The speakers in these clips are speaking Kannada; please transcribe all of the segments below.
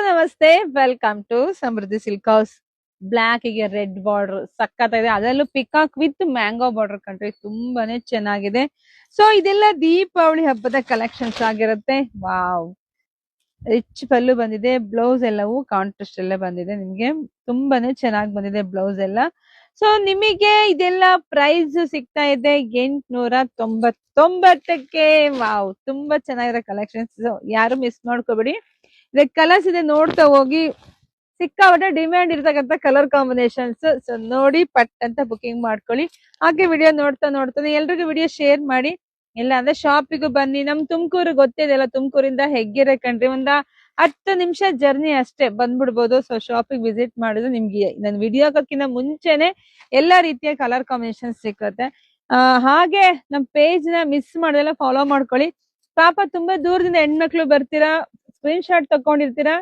ನಮಸ್ತೆ, welcome to Samruddhi silk house. Black ಗೆ ರೆಡ್ ಬಾರ್ಡರ್ ಸಕ್ಕತ್ತಾಗಿದೆ, ಅದರಲ್ಲೂ ಪಿಕಾಕ್ ವಿತ್ ಮ್ಯಾಂಗೋ ಬಾರ್ಡರ್ ಕಂಡ್ರೆ ತುಂಬಾನೇ ಚೆನ್ನಾಗಿದೆ. ಸೊ ಇದೆಲ್ಲ ದೀಪಾವಳಿ ಹಬ್ಬದ ಕಲೆಕ್ಷನ್ಸ್ ಆಗಿರುತ್ತೆ. ವಾವ್, ರಿಚ್ ಪಲ್ಲು ಬಂದಿದೆ, ಬ್ಲೌಸ್ ಎಲ್ಲವೂ ಕಾಂಟ್ರಾಸ್ಟ್ ಎಲ್ಲ ಬಂದಿದೆ. ನಿಮ್ಗೆ ತುಂಬಾನೇ ಚೆನ್ನಾಗಿ ಬಂದಿದೆ ಬ್ಲೌಸ್ ಎಲ್ಲ. ಸೊ ನಿಮಗೆ ಇದೆಲ್ಲ ಪ್ರೈಸ್ ಸಿಗ್ತಾ ಇದೆ 899ಕ್ಕೆ. ವಾವ್, ತುಂಬಾ ಚೆನ್ನಾಗಿರೋ ಕಲೆಕ್ಷನ್ಸ್, ಯಾರು ಮಿಸ್ ಮಾಡ್ಕೋಬೇಡಿ. ಇದಕ್ಕೆ ಕಲರ್ಸ್ ಇದೆ, ನೋಡ್ತಾ ಹೋಗಿ. ಸಿಕ್ಕಾಪಟ್ಟೆ ಡಿಮ್ಯಾಂಡ್ ಇರ್ತಕ್ಕಂಥ ಕಲರ್ ಕಾಂಬಿನೇಷನ್ಸ್. ಸೊ ನೋಡಿ ಪಟ್ ಅಂತ ಬುಕಿಂಗ್ ಮಾಡ್ಕೊಳ್ಳಿ. ಹಾಗೆ ವಿಡಿಯೋ ನೋಡ್ತಾನೆ ಎಲ್ರಿಗೂ ವಿಡಿಯೋ ಶೇರ್ ಮಾಡಿ. ಇಲ್ಲ ಅಂದ್ರೆ ಶಾಪಿಗೂ ಬನ್ನಿ. ನಮ್ ತುಮಕೂರು ಗೊತ್ತಿದೆಯಲ್ಲ, ತುಮಕೂರಿಂದ ಹೆಗ್ಗೆರೆ ಕಂಡ್ರಿ, ಒಂದ 10 ನಿಮಿಷ ಜರ್ನಿ ಅಷ್ಟೇ, ಬಂದ್ಬಿಡ್ಬೋದು. ಸೊ ಶಾಪಿಗೆ ವಿಸಿಟ್ ಮಾಡಿದ್ರೆ ನಿಮ್ಗೆ ನನ್ ವಿಡಿಯೋ ಹಾಕೋಕ್ಕಿಂತ ಮುಂಚೆನೆ ಎಲ್ಲಾ ರೀತಿಯ ಕಲರ್ ಕಾಂಬಿನೇಷನ್ ಸಿಕ್ಕತ್ತೆ. ಹಾಗೆ ನಮ್ ಪೇಜ್ ನ ಮಿಸ್ ಮಾಡದೆಲ್ಲ ಫಾಲೋ ಮಾಡ್ಕೊಳ್ಳಿ. ಪಾಪ ತುಂಬಾ ದೂರದಿಂದ ಹೆಣ್ಮಕ್ಳು ಬರ್ತೀರಾ, ಸ್ಕ್ರೀನ್ ಶಾಟ್ ತಕೊಂಡಿರ್ತೀರಾ,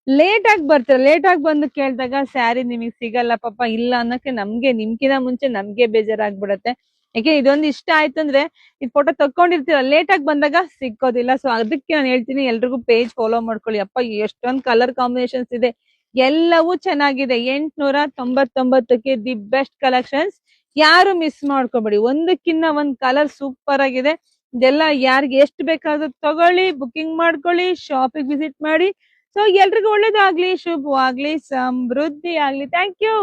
ಲೇಟ್ ಆಗಿ ಬರ್ತೀರಾ. ಲೇಟ್ ಆಗಿ ಬಂದು ಕೇಳಿದಾಗ ಸ್ಯಾರಿ ನಿಮಗ್ ಸಿಗಲ್ಲ ಪಾಪ, ಇಲ್ಲ ಅನ್ನಕ್ಕೆ ನಮ್ಗೆ ನಿಮ್ಕಿನ ಮುಂಚೆ ನಮ್ಗೆ ಬೇಜಾರಾಗ್ಬಿಡತ್ತೆ. ಯಾಕೆ ಇದೊಂದು ಇಷ್ಟ ಆಯ್ತು ಅಂದ್ರೆ ಈ ಫೋಟೋ ತಕೊಂಡಿರ್ತೀರ, ಲೇಟ್ ಆಗಿ ಬಂದಾಗ ಸಿಕ್ಕೋದಿಲ್ಲ. ಸೊ ಅದಕ್ಕೆ ನಾನು ಹೇಳ್ತೀನಿ, ಎಲ್ರಿಗೂ ಪೇಜ್ ಫಾಲೋ ಮಾಡ್ಕೊಳ್ಳಿ. ಅಪ್ಪ ಎಷ್ಟೊಂದ್ ಕಲರ್ ಕಾಂಬಿನೇಷನ್ಸ್ ಇದೆ, ಎಲ್ಲವೂ ಚೆನ್ನಾಗಿದೆ. 899ಕ್ಕೆ ದಿ ಬೆಸ್ಟ್ ಕಲೆಕ್ಷನ್ಸ್. ಯಾರು ಮಿಸ್ ಮಾಡ್ಕೋಬೇಡಿ, ಒಂದಕ್ಕಿನ್ನ ಒಂದ್ ಕಲರ್ ಸೂಪರ್ ಆಗಿದೆ. ಇದೆಲ್ಲ ಯಾರಿಗೆ ಎಷ್ಟು ಬೇಕಾದ್ರೂ ತಗೊಳ್ಳಿ, ಬುಕಿಂಗ್ ಮಾಡ್ಕೊಳ್ಳಿ, ಶಾಪಿಗೆ ವಿಸಿಟ್ ಮಾಡಿ. ಸೊ ಎಲ್ರಿಗೂ ಒಳ್ಳೇದಾಗ್ಲಿ, ಶುಭವಾಗ್ಲಿ, ಸಮೃದ್ಧಿ ಆಗ್ಲಿ. Thank you.